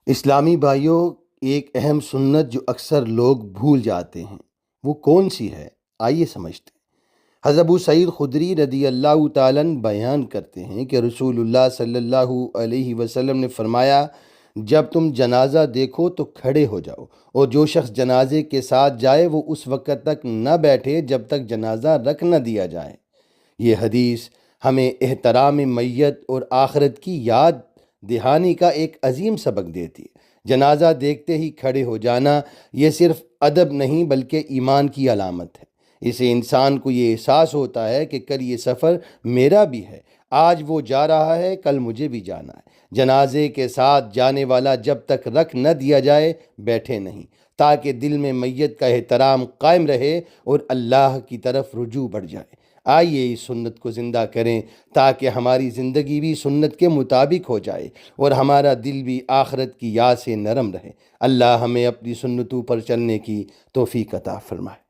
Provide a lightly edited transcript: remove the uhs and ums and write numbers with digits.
اسلامی بھائیوں، ایک اہم سنت جو اکثر لوگ بھول جاتے ہیں وہ کون سی ہے؟ آئیے سمجھتے ہیں۔ حضرت ابو سعید خدری رضی اللہ تعالیٰ عنہ بیان کرتے ہیں کہ رسول اللہ صلی اللہ علیہ وسلم نے فرمایا، جب تم جنازہ دیکھو تو کھڑے ہو جاؤ، اور جو شخص جنازے کے ساتھ جائے وہ اس وقت تک نہ بیٹھے جب تک جنازہ رکھ نہ دیا جائے۔ یہ حدیث ہمیں احترام میت اور آخرت کی یاد دہانی کا ایک عظیم سبق دیتی ہے۔ جنازہ دیکھتے ہی کھڑے ہو جانا یہ صرف ادب نہیں بلکہ ایمان کی علامت ہے۔ اسے انسان کو یہ احساس ہوتا ہے کہ کل یہ سفر میرا بھی ہے، آج وہ جا رہا ہے، کل مجھے بھی جانا ہے۔ جنازے کے ساتھ جانے والا جب تک رکھ نہ دیا جائے بیٹھے نہیں، تاکہ دل میں میت کا احترام قائم رہے اور اللہ کی طرف رجوع بڑھ جائے۔ آئیے اس سنت کو زندہ کریں تاکہ ہماری زندگی بھی سنت کے مطابق ہو جائے اور ہمارا دل بھی آخرت کی یاد سے نرم رہے۔ اللہ ہمیں اپنی سنتوں پر چلنے کی توفیق عطا فرمائے۔